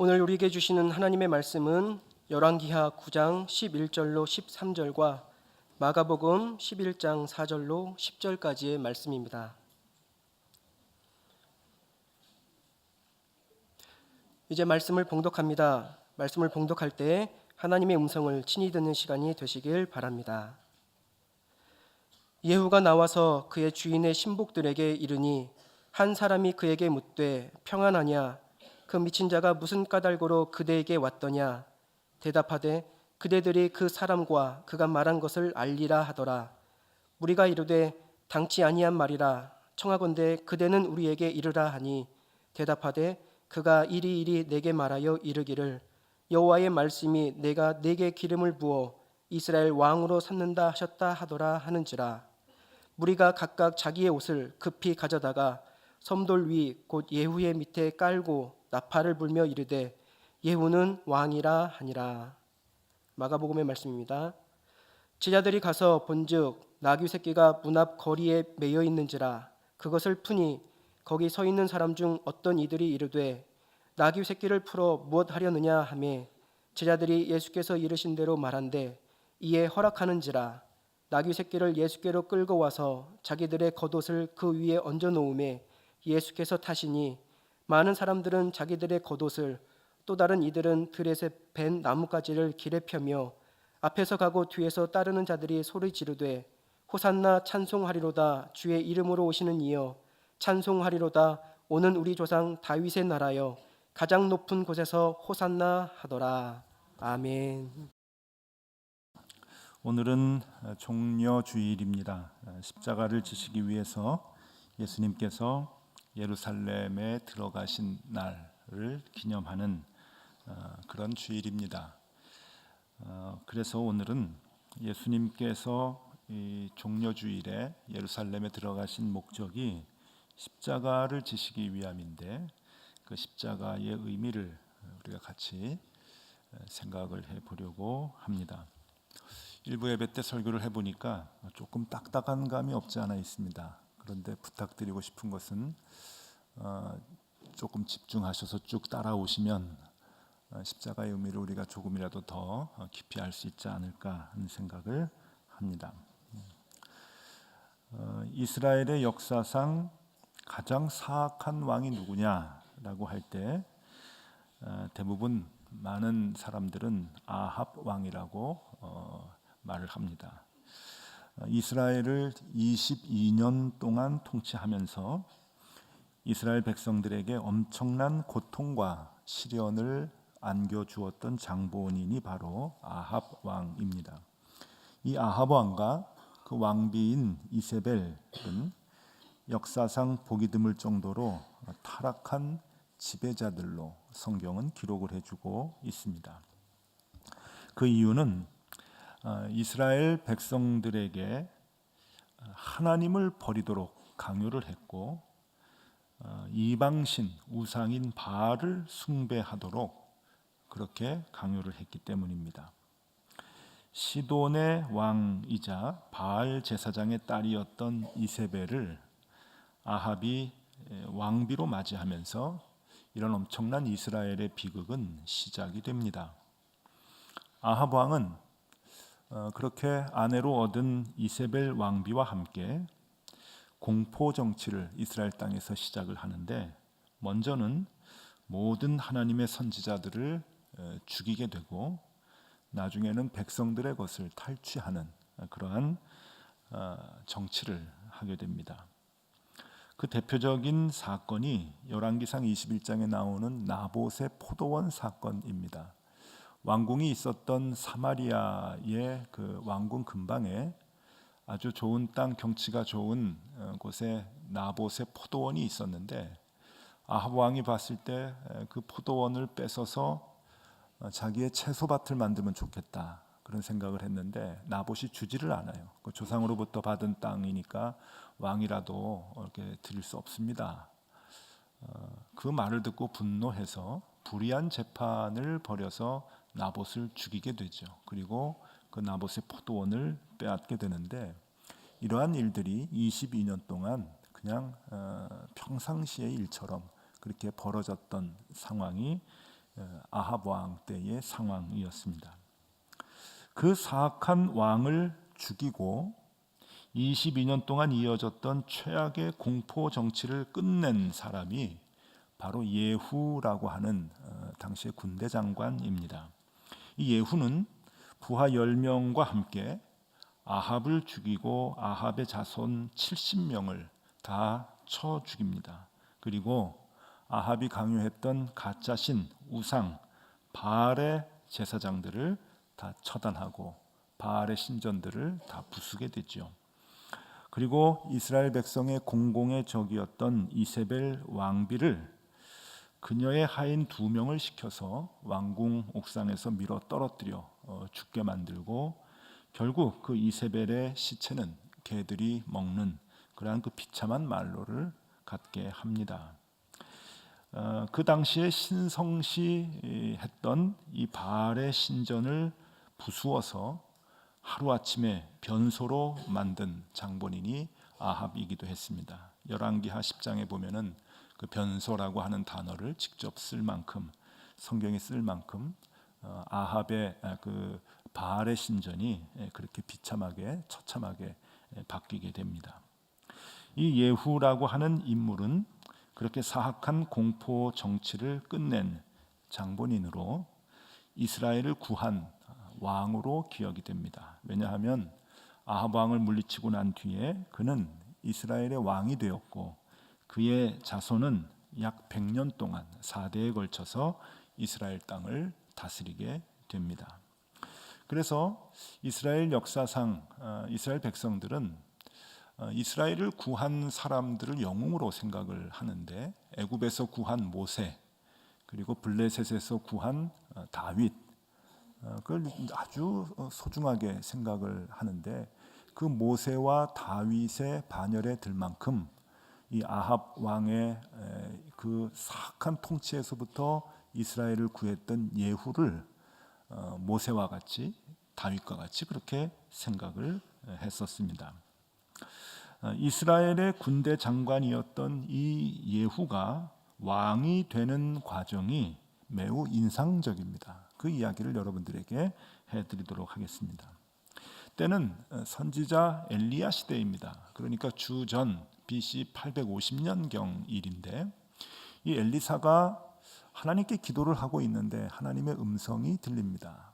오늘 우리에게 주시는 하나님의 말씀은 열왕기하 9장 11절로 13절과 마가복음 11장 4절로 10절까지의 말씀입니다. 이제 말씀을 봉독합니다. 말씀을 봉독할 때 하나님의 음성을 친히 듣는 시간이 되시길 바랍니다. 예후가 나와서 그의 주인의 신복들에게 이르니 한 사람이 그에게 묻되 평안하냐? 그 미친 자가 무슨 까닭으로 그대에게 왔더냐? 대답하되 그대들이 그 사람과 그가 말한 것을 알리라 하더라. 우리가 이르되 당치 아니한 말이라. 청하건대 그대는 우리에게 이르라 하니 대답하되 그가 이리이리 내게 말하여 이르기를 여호와의 말씀이 내가 네게 기름을 부어 이스라엘 왕으로 삼는다 하셨다 하더라 하는지라. 무리가 각각 자기의 옷을 급히 가져다가 섬돌 위 곧 예후의 밑에 깔고 나팔을 불며 이르되 예후는 왕이라 하니라. 마가복음의 말씀입니다. 제자들이 가서 본즉 나귀 새끼가 문 앞 거리에 매여 있는지라. 그것을 푸니 거기 서 있는 사람 중 어떤 이들이 이르되 나귀 새끼를 풀어 무엇 하려느냐 하며 제자들이 예수께서 이르신 대로 말한대 이에 허락하는지라. 나귀 새끼를 예수께로 끌고 와서 자기들의 겉옷을 그 위에 얹어 놓음에 예수께서 타시니 많은 사람들은 자기들의 겉옷을 또 다른 이들은 들에서 벤 나뭇가지를 길에 펴며 앞에서 가고 뒤에서 따르는 자들이 소리 지르되 호산나 찬송하리로다. 주의 이름으로 오시는 이여 찬송하리로다. 오는 우리 조상 다윗의 나라여 가장 높은 곳에서 호산나 하더라. 아멘. 오늘은 종려주일입니다. 십자가를 지시기 위해서 예수님께서 예루살렘에 들어가신 날을 기념하는 그런 주일입니다. 그래서 오늘은 예수님께서 이 종려주일에 예루살렘에 들어가신 목적이 십자가를 지시기 위함인데 그 십자가의 의미를 우리가 같이 생각을 해보려고 합니다. 일부 예배 때 설교를 해보니까 조금 딱딱한 감이 없지 않아 있습니다. 그런데 부탁드리고 싶은 것은 조금 집중하셔서 쭉 따라오시면 십자가의 의미를 우리가 조금이라도 더 깊이 알 수 있지 않을까 하는 생각을 합니다. 이스라엘의 역사상 가장 사악한 왕이 누구냐라고 할 때 대부분 많은 사람들은 아합 왕이라고 말을 합니다. 이스라엘을 22년 동안 통치하면서 이스라엘 백성들에게 엄청난 고통과 시련을 안겨주었던 장본인이 바로 아합 왕입니다. 이 아합 왕과 그 왕비인 이세벨은 역사상 보기 드물 정도로 타락한 지배자들로 성경은 기록을 해주고 있습니다. 그 이유는 이스라엘 백성들에게 하나님을 버리도록 강요를 했고 이방신 우상인 바알을 숭배하도록 그렇게 강요를 했기 때문입니다. 시돈의 왕이자 바알 제사장의 딸이었던 이세벨을 아합이 왕비로 맞이하면서 이런 엄청난 이스라엘의 비극은 시작이 됩니다. 아합 왕은 그렇게 아내로 얻은 이세벨 왕비와 함께 공포 정치를 이스라엘 땅에서 시작을 하는데 먼저는 모든 하나님의 선지자들을 죽이게 되고 나중에는 백성들의 것을 탈취하는 그러한 정치를 하게 됩니다. 그 대표적인 사건이 열왕기상 21장에 나오는 나봇의 포도원 사건입니다. 왕궁이 있었던 사마리아의 그 왕궁 근방에 아주 좋은 땅, 경치가 좋은 곳에 나봇의 포도원이 있었는데 아합 왕이 봤을 때 그 포도원을 뺏어서 자기의 채소밭을 만들면 좋겠다 그런 생각을 했는데 나봇이 주지를 않아요. 그 조상으로부터 받은 땅이니까 왕이라도 이렇게 드릴 수 없습니다. 그 말을 듣고 분노해서 불의한 재판을 벌여서 나봇을 죽이게 되죠. 그리고 그 나봇의 포도원을 빼앗게 되는데 이러한 일들이 22년 동안 그냥 평상시의 일처럼 그렇게 벌어졌던 상황이 아합 왕 때의 상황이었습니다. 그 사악한 왕을 죽이고 22년 동안 이어졌던 최악의 공포 정치를 끝낸 사람이 바로 예후라고 하는 당시의 군대 장관입니다. 이 예후는 부하 10명과 함께 아합을 죽이고 아합의 자손 70명을 다 쳐 죽입니다. 그리고 아합이 강요했던 가짜신 우상 바알의 제사장들을 다 처단하고 바알의 신전들을 다 부수게 되죠. 그리고 이스라엘 백성의 공공의 적이었던 이세벨 왕비를 그녀의 하인 2명을 시켜서 왕궁 옥상에서 밀어 떨어뜨려 죽게 만들고 결국 그 이세벨의 시체는 개들이 먹는 그러한 그 비참한 말로를 갖게 합니다. 그 당시에 신성시했던 이 바알의 신전을 부수어서 하루아침에 변소로 만든 장본인이 아합이기도 했습니다. 열왕기하 10장에 보면은 그 변소라고 하는 단어를 직접 쓸 만큼 성경이 쓸 만큼 아합의 그 바알의 신전이 그렇게 비참하게 처참하게 바뀌게 됩니다. 이 예후라고 하는 인물은 그렇게 사악한 공포 정치를 끝낸 장본인으로 이스라엘을 구한 왕으로 기억이 됩니다. 왜냐하면 아합 왕을 물리치고 난 뒤에 그는 이스라엘의 왕이 되었고 그의 자손은 약 100년 동안 4대에 걸쳐서 이스라엘 땅을 다스리게 됩니다. 그래서 이스라엘 역사상 이스라엘 백성들은 이스라엘을 구한 사람들을 영웅으로 생각을 하는데 애굽에서 구한 모세 그리고 블레셋에서 구한 다윗 그걸 아주 소중하게 생각을 하는데 그 모세와 다윗의 반열에 들 만큼 이 아합 왕의 그 사악한 통치에서부터 이스라엘을 구했던 예후를 모세와 같이 다윗과 같이 그렇게 생각을 했었습니다. 이스라엘의 군대 장관이었던 이 예후가 왕이 되는 과정이 매우 인상적입니다. 그 이야기를 여러분들에게 해드리도록 하겠습니다. 때는 선지자 엘리야 시대입니다. 그러니까 주전 BC 850년경 일인데 이 엘리사가 하나님께 기도를 하고 있는데 하나님의 음성이 들립니다.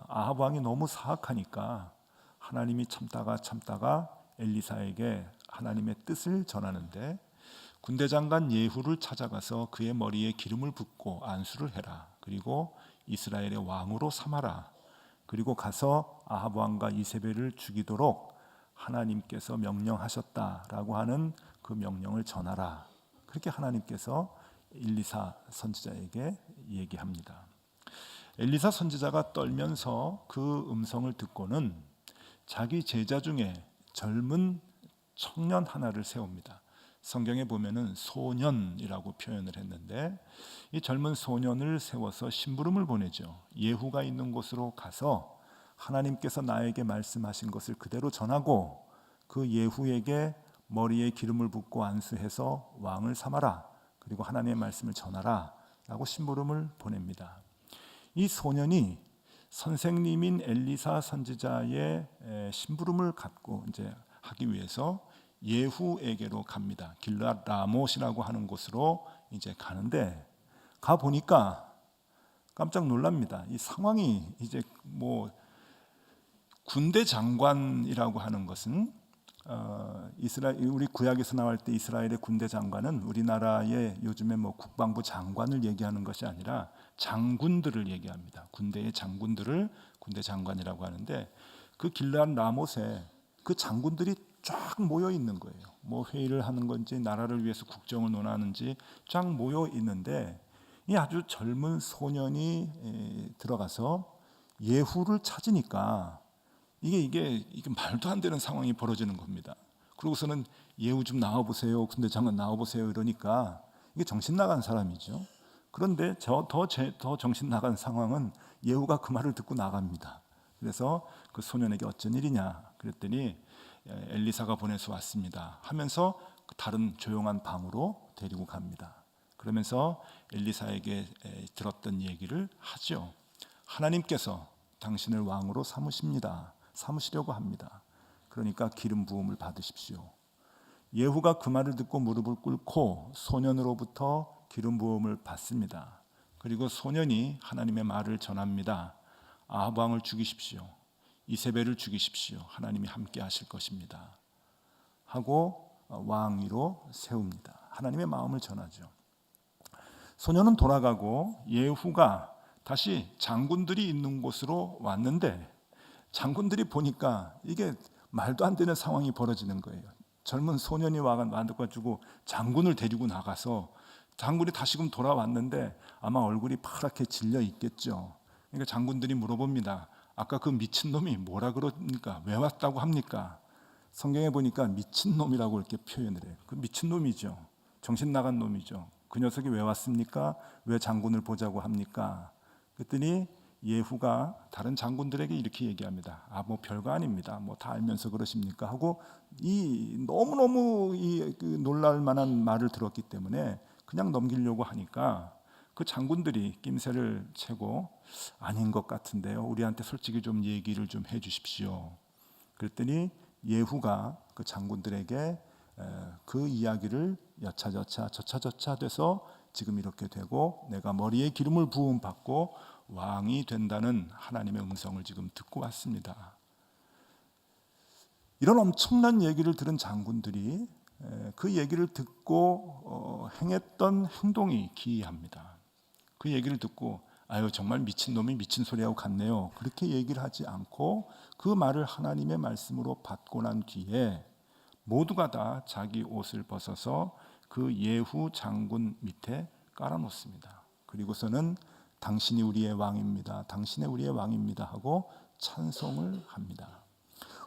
아합 왕이 너무 사악하니까 하나님이 참다가 엘리사에게 하나님의 뜻을 전하는데 군대 장관 예후를 찾아가서 그의 머리에 기름을 붓고 안수를 해라. 그리고 이스라엘의 왕으로 삼아라. 그리고 가서 아합 왕과 이세벨을 죽이도록 하나님께서 명령하셨다라고 하는 그 명령을 전하라. 그렇게 하나님께서 엘리사 선지자에게 얘기합니다. 엘리사 선지자가 떨면서 그 음성을 듣고는 자기 제자 중에 젊은 청년 하나를 세웁니다. 성경에 보면은 소년이라고 표현을 했는데 이 젊은 소년을 세워서 심부름을 보내죠. 예후가 있는 곳으로 가서 하나님께서 나에게 말씀하신 것을 그대로 전하고 그 예후에게 머리에 기름을 붓고 안수해서 왕을 삼아라. 그리고 하나님의 말씀을 전하라 라고 심부름을 보냅니다. 이 소년이 선생님인 엘리사 선지자의 심부름을 갖고 이제 하기 위해서 예후에게로 갑니다. 길르앗 라못이라고 하는 곳으로 이제 가는데 가 보니까 깜짝 놀랍니다. 이 상황이 이제 뭐 군대 장관이라고 하는 것은 이스라엘 우리 구약에서 나올 때 이스라엘의 군대 장관은 우리나라의 요즘에 뭐 국방부 장관을 얘기하는 것이 아니라 장군들을 얘기합니다. 군대의 장군들을 군대 장관이라고 하는데 그 길르앗 라못에 그 장군들이 쫙 모여 있는 거예요. 뭐 회의를 하는 건지 나라를 위해서 국정을 논하는지 쫙 모여 있는데 이 아주 젊은 소년이 들어가서 예후를 찾으니까 이게 말도 안 되는 상황이 벌어지는 겁니다. 그러고서는 예후 좀 나와 보세요. 군대 장관 나와 보세요. 이러니까 이게 정신 나간 사람이죠. 그런데 더 정신 나간 상황은 예후가 그 말을 듣고 나갑니다. 그래서 그 소년에게 어쩐 일이냐 그랬더니 엘리사가 보내서 왔습니다 하면서 다른 조용한 방으로 데리고 갑니다. 그러면서 엘리사에게 들었던 얘기를 하죠. 하나님께서 당신을 왕으로 삼으시려고 합니다. 그러니까 기름 부음을 받으십시오. 예후가 그 말을 듣고 무릎을 꿇고 소년으로부터 기름 부음을 받습니다. 그리고 소년이 하나님의 말을 전합니다. 아합 왕을 죽이십시오. 이세벨을 죽이십시오. 하나님이 함께 하실 것입니다. 하고 왕위로 세웁니다. 하나님의 마음을 전하죠. 소년은 돌아가고 예후가 다시 장군들이 있는 곳으로 왔는데 장군들이 보니까 이게 말도 안 되는 상황이 벌어지는 거예요. 젊은 소년이 와가지고 장군을 데리고 나가서 장군이 다시금 돌아왔는데 아마 얼굴이 파랗게 질려 있겠죠. 그러니까 장군들이 물어봅니다. 아까 그 미친놈이 뭐라 그러니까 왜 왔다고 합니까? 성경에 보니까 미친놈이라고 이렇게 표현을 해요. 그 미친놈이죠. 정신 나간 놈이죠. 그 녀석이 왜 왔습니까? 왜 장군을 보자고 합니까? 그랬더니 예후가 다른 장군들에게 이렇게 얘기합니다. 뭐 별거 아닙니다. 뭐 다 알면서 그러십니까? 하고 이 너무너무 놀랄 만한 말을 들었기 때문에 그냥 넘기려고 하니까 그 장군들이 낌새를 채고 아닌 것 같은데요. 우리한테 솔직히 좀 얘기를 좀 해주십시오. 그랬더니 예후가 그 장군들에게 그 이야기를 여차저차 돼서 지금 이렇게 되고 내가 머리에 기름을 부음 받고 왕이 된다는 하나님의 음성을 지금 듣고 왔습니다. 이런 엄청난 얘기를 들은 장군들이 그 얘기를 듣고 행했던 행동이 기이합니다. 그 얘기를 듣고 아유 정말 미친놈이 미친 소리하고 같네요. 그렇게 얘기를 하지 않고 그 말을 하나님의 말씀으로 받고 난 뒤에 모두가 다 자기 옷을 벗어서 그 예후 장군 밑에 깔아놓습니다. 그리고서는 당신이 우리의 왕입니다. 당신이 우리의 왕입니다 하고 찬송을 합니다.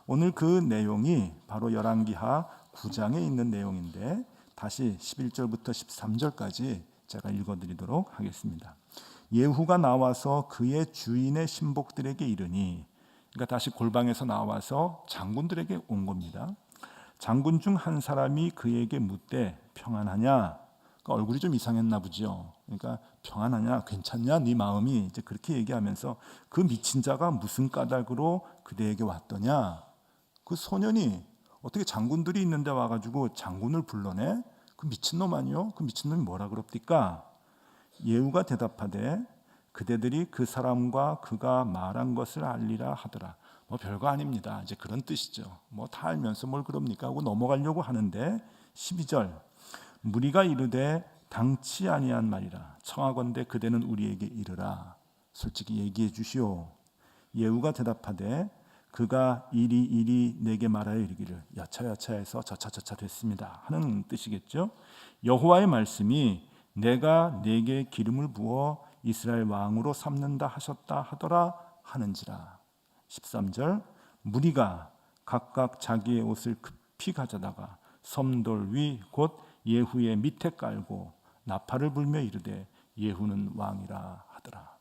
오늘 그 내용이 바로 열왕기하 9장에 있는 내용인데 다시 11절부터 13절까지 제가 읽어드리도록 하겠습니다. 예후가 나와서 그의 주인의 신복들에게 이르니, 그러니까 다시 골방에서 나와서 장군들에게 온 겁니다. 장군 중 한 사람이 그에게 묻되 평안하냐? 그러니까 얼굴이 좀 이상했나 보죠. 그러니까 평안하냐? 괜찮냐? 네 마음이 이제 그렇게 얘기하면서 그 미친 자가 무슨 까닭으로 그대에게 왔더냐? 그 소년이 어떻게 장군들이 있는데 와가지고 장군을 불러내? 그 미친놈 아니요? 그 미친놈이 뭐라 그럽니까? 예후가 대답하되 그대들이 그 사람과 그가 말한 것을 알리라 하더라. 뭐 별거 아닙니다. 이제 그런 뜻이죠. 뭐 다 알면서 뭘 그럽니까 하고 넘어가려고 하는데 12절 무리가 이르되 당치 아니한 말이라 청하건대 그대는 우리에게 이르라. 솔직히 얘기해 주시오. 예후가 대답하되 그가 이리 내게 말하여 이르기를 여차여차해서 저차저차 됐습니다 하는 뜻이겠죠. 여호와의 말씀이 내가 네게 기름을 부어 이스라엘 왕으로 삼는다 하셨다 하더라 하는지라. 13절 무리가 각각 자기의 옷을 급히 가져다가 섬돌 위 곧 예후의 밑에 깔고 나팔을 불며 이르되 예후는 왕이라 하더라.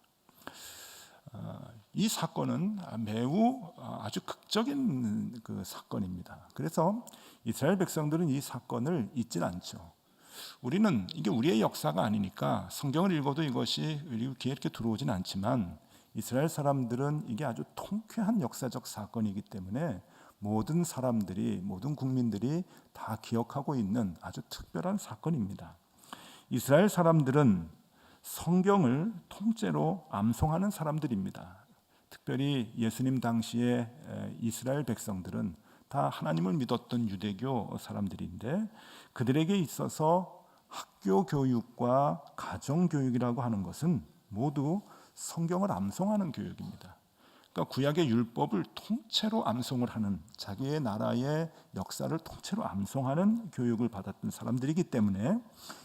이 사건은 매우 아주 극적인 그 사건입니다. 그래서 이스라엘 백성들은 이 사건을 잊질 않죠. 우리는 이게 우리의 역사가 아니니까 성경을 읽어도 이것이 우리 귀에 이렇게 들어오진 않지만 이스라엘 사람들은 이게 아주 통쾌한 역사적 사건이기 때문에 모든 사람들이 모든 국민들이 다 기억하고 있는 아주 특별한 사건입니다. 이스라엘 사람들은 성경을 통째로 암송하는 사람들입니다. 특별히 예수님 당시에 이스라엘 백성들은 다 하나님을 믿었던 유대교 사람들인데 그들에게 있어서 학교 교육과 가정 교육이라고 하는 것은 모두 성경을 암송하는 교육입니다. 그러니까 구약의 율법을 통째로 암송을 하는 자기의 나라의 역사를 통째로 암송하는 교육을 받았던 사람들이기 때문에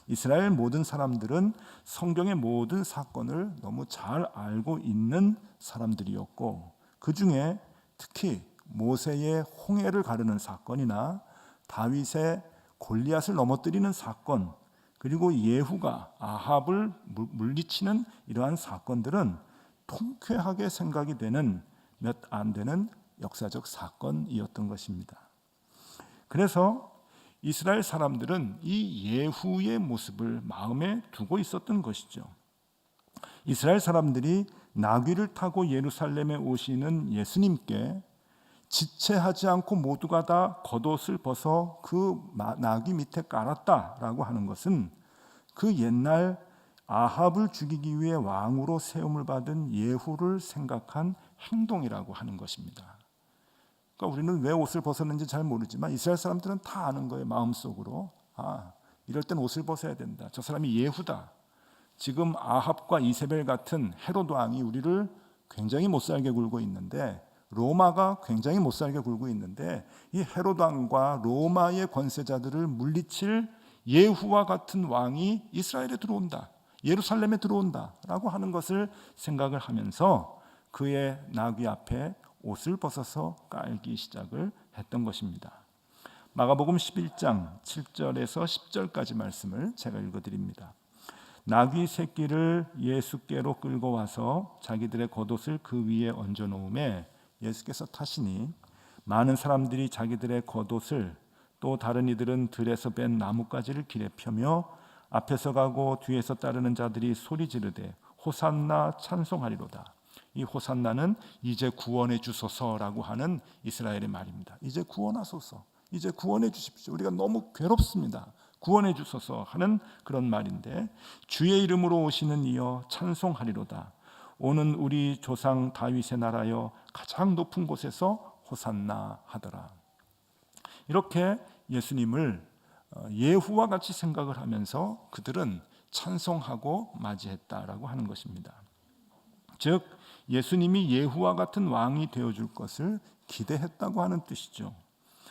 이스라엘 모든 사람들은 성경의 모든 사건을 너무 잘 알고 있는 사람들이었고 그 중에 특히 모세의 홍해를 가르는 사건이나 다윗의 골리앗을 넘어뜨리는 사건 그리고 예후가 아합을 물리치는 이러한 사건들은 통쾌하게 생각이 되는 몇 안 되는 역사적 사건이었던 것입니다. 그래서 이스라엘 사람들은 이 예후의 모습을 마음에 두고 있었던 것이죠. 이스라엘 사람들이 나귀를 타고 예루살렘에 오시는 예수님께 지체하지 않고 모두가 다 겉옷을 벗어 그 나귀 밑에 깔았다라고 하는 것은 그 옛날 아합을 죽이기 위해 왕으로 세움을 받은 예후를 생각한 행동이라고 하는 것입니다. 그러니까 우리는 왜 옷을 벗었는지 잘 모르지만 이스라엘 사람들은 다 아는 거예요. 마음속으로. 이럴 땐 옷을 벗어야 된다. 저 사람이 예후다. 지금 아합과 이세벨 같은 헤롯 왕이 우리를 굉장히 못살게 굴고 있는데, 로마가 굉장히 못살게 굴고 있는데, 이 헤롯 왕과 로마의 권세자들을 물리칠 예후와 같은 왕이 이스라엘에 들어온다, 예루살렘에 들어온다라고 하는 것을 생각을 하면서 그의 나귀 앞에 옷을 벗어서 깔기 시작을 했던 것입니다. 마가복음 11장 7절에서 10절까지 말씀을 제가 읽어드립니다. 나귀 새끼를 예수께로 끌고 와서 자기들의 겉옷을 그 위에 얹어 놓음에 예수께서 타시니 많은 사람들이 자기들의 겉옷을, 또 다른 이들은 들에서 뺀 나뭇가지를 길에 펴며 앞에서 가고 뒤에서 따르는 자들이 소리 지르되 호산나 찬송하리로다. 이 호산나는 이제 구원해 주소서라고 하는 이스라엘의 말입니다. 이제 구원하소서, 이제 구원해 주십시오, 우리가 너무 괴롭습니다, 구원해 주소서 하는 그런 말인데, 주의 이름으로 오시는 이여 찬송하리로다. 오는 우리 조상 다윗의 나라여 가장 높은 곳에서 호산나 하더라. 이렇게 예수님을 예후와 같이 생각을 하면서 그들은 찬송하고 맞이했다라고 하는 것입니다. 즉 예수님이 예후와 같은 왕이 되어줄 것을 기대했다고 하는 뜻이죠.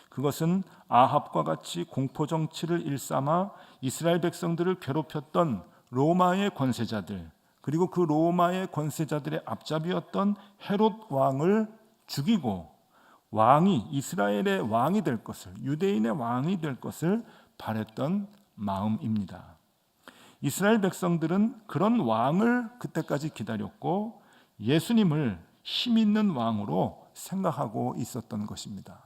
그것은 아합과 같이 공포정치를 일삼아 이스라엘 백성들을 괴롭혔던 로마의 권세자들, 그리고 그 로마의 권세자들의 앞잡이였던 헤롯 왕을 죽이고 왕이, 이스라엘의 왕이 될 것을, 유대인의 왕이 될 것을 바랬던 마음입니다. 이스라엘 백성들은 그런 왕을 그때까지 기다렸고 예수님을 힘 있는 왕으로 생각하고 있었던 것입니다.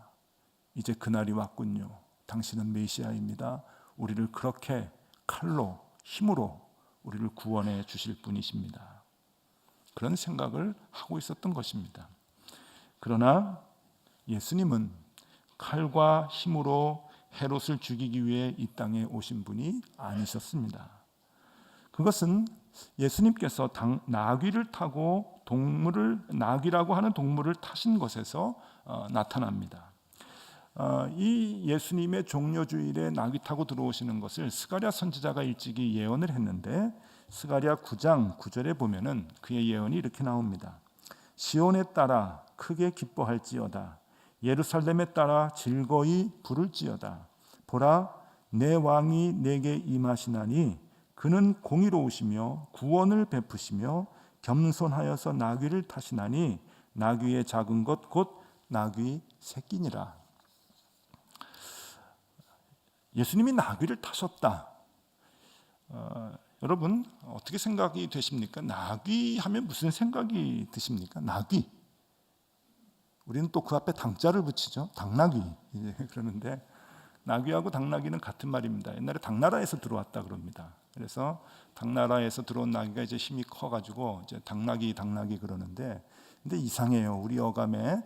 이제 그날이 왔군요. 당신은 메시아입니다. 우리를 그렇게 칼로, 힘으로 우리를 구원해 주실 분이십니다. 그런 생각을 하고 있었던 것입니다. 그러나 예수님은 칼과 힘으로 헤롯을 죽이기 위해 이 땅에 오신 분이 아니셨습니다. 그것은 예수님께서 나귀를 타고 나귀라고 하는 동물을 타신 것에서 나타납니다. 이 예수님의 종려주일에 나귀 타고 들어오시는 것을 스가랴 선지자가 일찍이 예언을 했는데, 스가랴 9장 9절에 보면은 그의 예언이 이렇게 나옵니다. 시온에 따라 크게 기뻐할지어다. 예루살렘에 따라 즐거이 부를지어다. 보라, 내 왕이 내게 임하시나니 그는 공의로우시며 구원을 베푸시며 겸손하여서 나귀를 타시나니 나귀의 작은 것 곧 나귀 새끼니라. 예수님이 나귀를 타셨다. 여러분 어떻게 생각이 되십니까? 나귀 하면 무슨 생각이 드십니까? 나귀. 우리는 또 그 앞에 당자를 붙이죠. 당나귀. 그러는데 나귀하고 당나귀는 같은 말입니다. 옛날에 당나라에서 들어왔다 그럽니다. 그래서 당나라에서 들어온 나귀가 이제 힘이 커가지고 이제 당나귀 그러는데, 근데 이상해요. 우리 어감에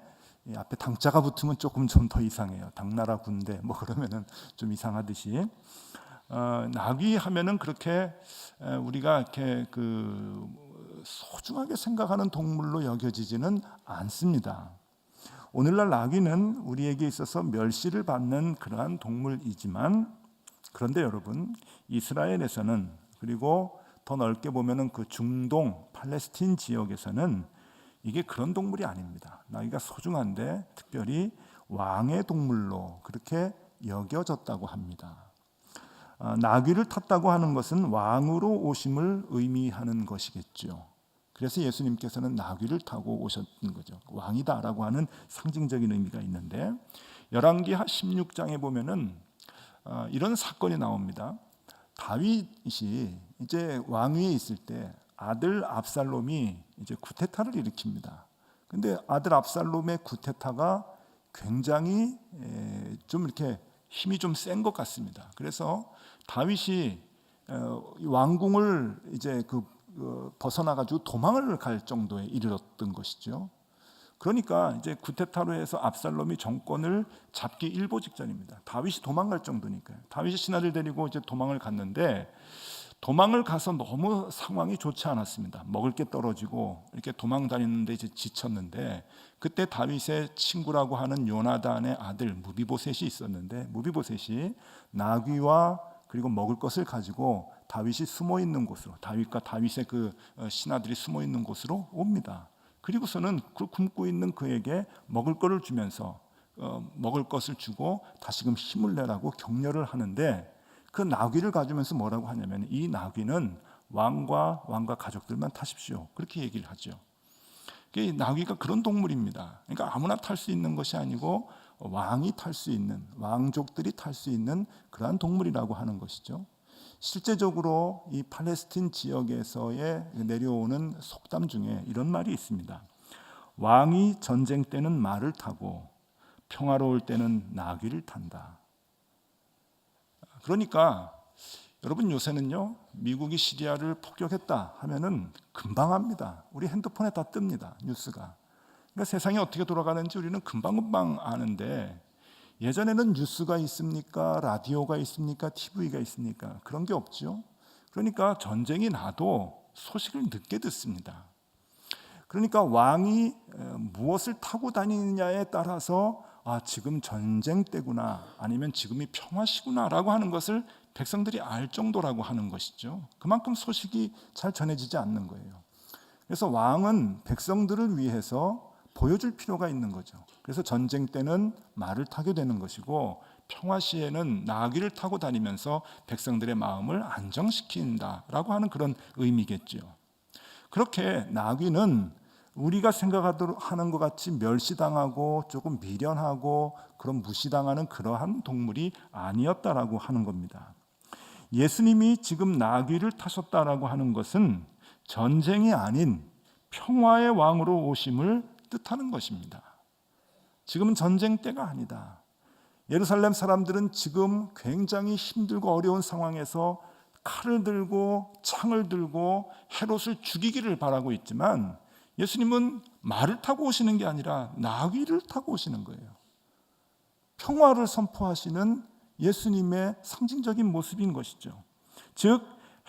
앞에 당자가 붙으면 조금 좀 더 이상해요. 당나라 군대 뭐 그러면은 좀 이상하듯이 나귀 하면은 그렇게 우리가 이렇게 소중하게 생각하는 동물로 여겨지지는 않습니다. 오늘날 나귀는 우리에게 있어서 멸시를 받는 그러한 동물이지만, 그런데 여러분 이스라엘에서는, 그리고 더 넓게 보면은 그 중동 팔레스틴 지역에서는 이게 그런 동물이 아닙니다. 나귀가 소중한데 특별히 왕의 동물로 그렇게 여겨졌다고 합니다. 나귀를 탔다고 하는 것은 왕으로 오심을 의미하는 것이겠죠. 그래서 예수님께서는 나귀를 타고 오셨던 거죠. 왕이다라고 하는 상징적인 의미가 있는데, 열왕기하 16장에 보면은 이런 사건이 나옵니다. 다윗이 이제 왕위에 있을 때 아들 압살롬이 이제 쿠데타를 일으킵니다. 근데 아들 압살롬의 쿠데타가 굉장히 좀 이렇게 힘이 좀 센 것 같습니다. 그래서 다윗이 왕궁을 이제 벗어나 가지고 도망을 갈 정도에 이르렀던 것이죠. 그러니까 이제 구테타로 해서 압살롬이 정권을 잡기 일보 직전입니다. 다윗이 도망갈 정도니까요. 다윗이 신하를 데리고 이제 도망을 갔는데 도망을 가서 너무 상황이 좋지 않았습니다. 먹을 게 떨어지고 이렇게 도망 다니는데 이제 지쳤는데 그때 다윗의 친구라고 하는 요나단의 아들 무비보셋이 있었는데 무비보셋이 나귀와 그리고 먹을 것을 가지고 다윗이 숨어 있는 곳으로 다윗과 다윗의 그 신하들이 숨어 있는 곳으로 옵니다. 그리고서는 그 굶고 있는 그에게 먹을 것을 주면서 먹을 것을 주고 다시금 힘을 내라고 격려를 하는데 그 나귀를 가지면서 뭐라고 하냐면 이 나귀는 왕과 가족들만 타십시오. 그렇게 얘기를 하죠. 이 나귀가 그런 동물입니다. 그러니까 아무나 탈 수 있는 것이 아니고 왕이 탈 수 있는 왕족들이 탈 수 있는 그러한 동물이라고 하는 것이죠. 실제적으로 이 팔레스틴 지역에서의 내려오는 속담 중에 이런 말이 있습니다. 왕이 전쟁 때는 말을 타고 평화로울 때는 나귀를 탄다. 그러니까 여러분 요새는요 미국이 시리아를 폭격했다 하면은 금방 합니다. 우리 핸드폰에 다 뜹니다. 뉴스가. 그러니까 세상이 어떻게 돌아가는지 우리는 금방금방 아는데 예전에는 뉴스가 있습니까? 라디오가 있습니까? TV가 있습니까? 그런 게 없죠. 그러니까 전쟁이 나도 소식을 늦게 듣습니다. 그러니까 왕이 무엇을 타고 다니느냐에 따라서 지금 전쟁 때구나 아니면 지금이 평화시구나라고 하는 것을 백성들이 알 정도라고 하는 것이죠. 그만큼 소식이 잘 전해지지 않는 거예요. 그래서 왕은 백성들을 위해서 보여줄 필요가 있는 거죠. 그래서 전쟁 때는 말을 타게 되는 것이고 평화 시에는 나귀를 타고 다니면서 백성들의 마음을 안정시킨다라고 하는 그런 의미겠죠. 그렇게 나귀는 우리가 생각하는 것 같이 멸시당하고 조금 미련하고 그런 무시당하는 그러한 동물이 아니었다라고 하는 겁니다. 예수님이 지금 나귀를 타셨다라고 하는 것은 전쟁이 아닌 평화의 왕으로 오심을 뜻하는 것입니다. 지금은 전쟁 때가 아니다. 예루살렘 사람들은 지금 굉장히 힘들고 어려운 상황에서 칼을 들고 창을 들고 헤롯을 죽이기를 바라고 있지만 예수님은 말을 타고 오시는 게 아니라 나귀를 타고 오시는 거예요. 평화를 선포하시는 예수님의 상징적인 모습인 것이죠. 즉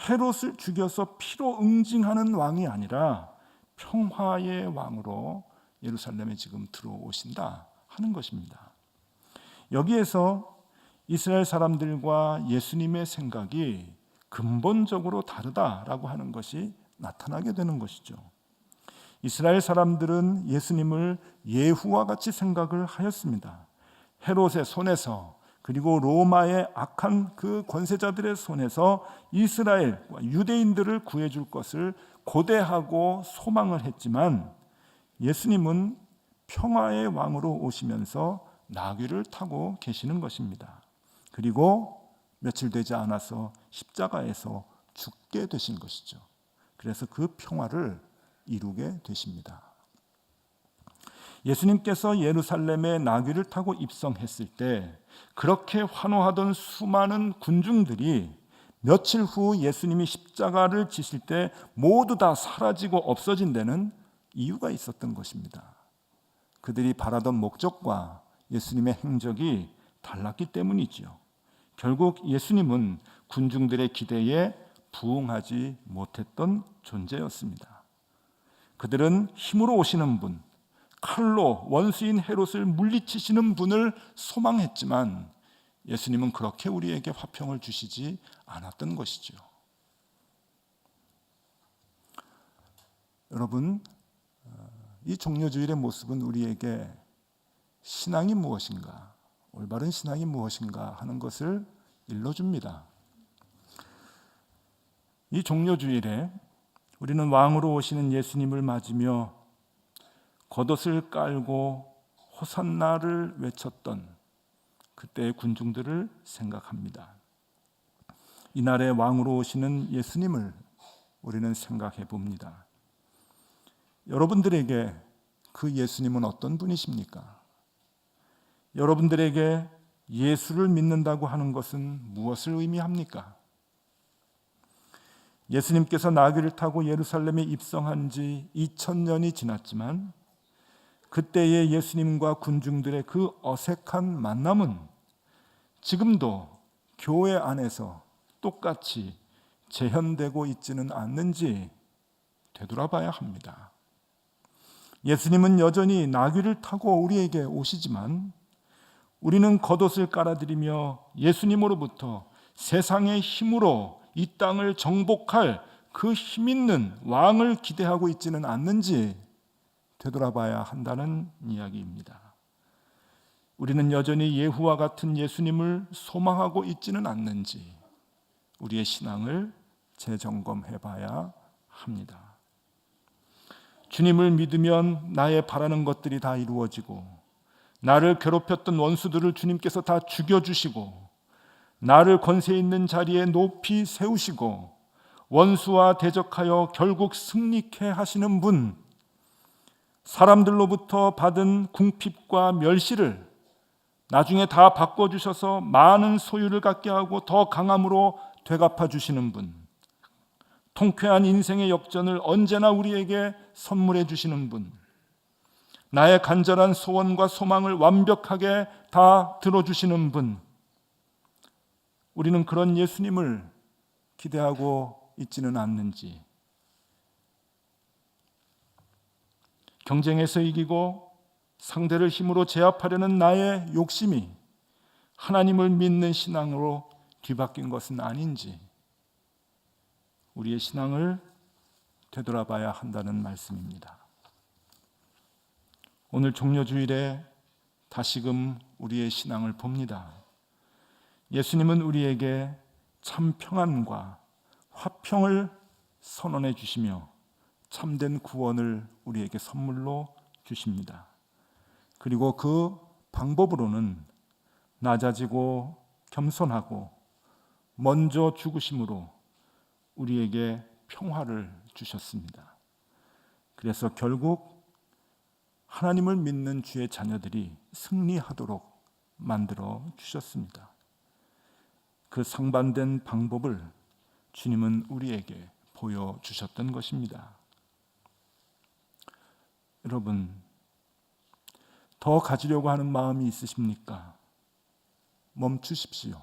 헤롯을 죽여서 피로 응징하는 왕이 아니라 평화의 왕으로 예루살렘에 지금 들어오신다 하는 것입니다. 여기에서 이스라엘 사람들과 예수님의 생각이 근본적으로 다르다라고 하는 것이 나타나게 되는 것이죠. 이스라엘 사람들은 예수님을 예후와 같이 생각을 하였습니다. 헤롯의 손에서 그리고 로마의 악한 그 권세자들의 손에서 이스라엘과 유대인들을 구해줄 것을 고대하고 소망을 했지만 예수님은 평화의 왕으로 오시면서 나귀를 타고 계시는 것입니다. 그리고 며칠 되지 않아서 십자가에서 죽게 되신 것이죠. 그래서 그 평화를 이루게 되십니다. 예수님께서 예루살렘에 나귀를 타고 입성했을 때 그렇게 환호하던 수많은 군중들이 며칠 후 예수님이 십자가를 지실 때 모두 다 사라지고 없어진 데는 이유가 있었던 것입니다. 그들이 바라던 목적과 예수님의 행적이 달랐기 때문이지요. 결국 예수님은 군중들의 기대에 부응하지 못했던 존재였습니다. 그들은 힘으로 오시는 분, 칼로 원수인 헤롯을 물리치시는 분을 소망했지만 예수님은 그렇게 우리에게 화평을 주시지 않았던 것이죠. 여러분, 이 종려주일의 모습은 우리에게 신앙이 무엇인가, 올바른 신앙이 무엇인가 하는 것을 일러줍니다. 이 종려주일에 우리는 왕으로 오시는 예수님을 맞으며 겉옷을 깔고 호산나를 외쳤던 그때의 군중들을 생각합니다. 이날의 왕으로 오시는 예수님을 우리는 생각해 봅니다. 여러분들에게 그 예수님은 어떤 분이십니까? 여러분들에게 예수를 믿는다고 하는 것은 무엇을 의미합니까? 예수님께서 나귀를 타고 예루살렘에 입성한 지 2000년이 지났지만 그때의 예수님과 군중들의 그 어색한 만남은 지금도 교회 안에서 똑같이 재현되고 있지는 않는지 되돌아봐야 합니다. 예수님은 여전히 나귀를 타고 우리에게 오시지만 우리는 겉옷을 깔아드리며 예수님으로부터 세상의 힘으로 이 땅을 정복할 그 힘 있는 왕을 기대하고 있지는 않는지 되돌아봐야 한다는 이야기입니다. 우리는 여전히 예후와 같은 예수님을 소망하고 있지는 않는지 우리의 신앙을 재점검해 봐야 합니다. 주님을 믿으면 나의 바라는 것들이 다 이루어지고 나를 괴롭혔던 원수들을 주님께서 다 죽여주시고 나를 권세 있는 자리에 높이 세우시고 원수와 대적하여 결국 승리케 하시는 분, 사람들로부터 받은 궁핍과 멸시를 나중에 다 바꿔주셔서 많은 소유를 갖게 하고 더 강함으로 되갚아 주시는 분, 통쾌한 인생의 역전을 언제나 우리에게 선물해 주시는 분, 나의 간절한 소원과 소망을 완벽하게 다 들어주시는 분, 우리는 그런 예수님을 기대하고 있지는 않는지, 경쟁에서 이기고 상대를 힘으로 제압하려는 나의 욕심이 하나님을 믿는 신앙으로 뒤바뀐 것은 아닌지 우리의 신앙을 되돌아봐야 한다는 말씀입니다. 오늘 종려주일에 다시금 우리의 신앙을 봅니다. 예수님은 우리에게 참 평안과 화평을 선언해 주시며 참된 구원을 우리에게 선물로 주십니다. 그리고 그 방법으로는 낮아지고 겸손하고 먼저 죽으심으로 우리에게 평화를 주셨습니다. 그래서 결국 하나님을 믿는 주의 자녀들이 승리하도록 만들어 주셨습니다. 그 상반된 방법을 주님은 우리에게 보여주셨던 것입니다. 여러분, 더 가지려고 하는 마음이 있으십니까? 멈추십시오.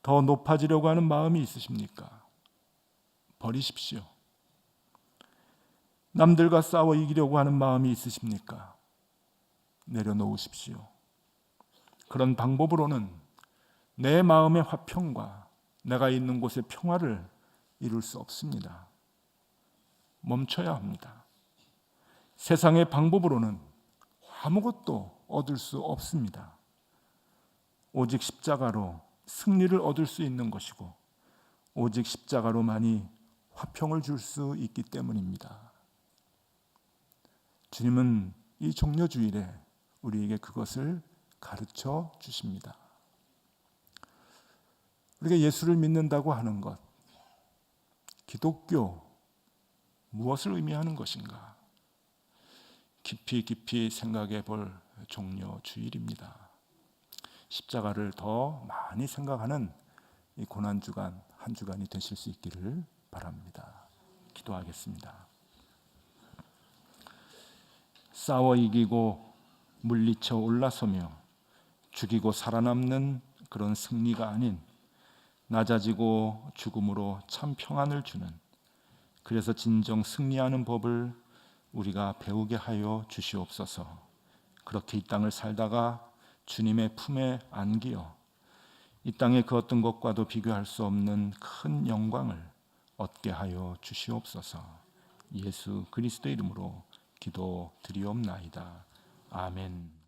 더 높아지려고 하는 마음이 있으십니까? 버리십시오. 남들과 싸워 이기려고 하는 마음이 있으십니까? 내려놓으십시오. 그런 방법으로는 내 마음의 화평과 내가 있는 곳의 평화를 이룰 수 없습니다. 멈춰야 합니다. 세상의 방법으로는 아무것도 얻을 수 없습니다. 오직 십자가로 승리를 얻을 수 있는 것이고 오직 십자가로만이 화평을 줄 수 있기 때문입니다. 주님은 이 종려주일에 우리에게 그것을 가르쳐 주십니다. 우리가 예수를 믿는다고 하는 것, 기독교, 무엇을 의미하는 것인가? 깊이 생각해 볼 종려주일입니다. 십자가를 더 많이 생각하는 이 고난주간, 한 주간이 되실 수 있기를 바랍니다. 기도하겠습니다. 싸워 이기고 물리쳐 올라서며 죽이고 살아남는 그런 승리가 아닌 낮아지고 죽음으로 참 평안을 주는, 그래서 진정 승리하는 법을 우리가 배우게 하여 주시옵소서. 그렇게 이 땅을 살다가 주님의 품에 안기어 이 땅의 그 어떤 것과도 비교할 수 없는 큰 영광을 얻게 하여 주시옵소서. 예수 그리스도 이름으로 기도드리옵나이다. 아멘.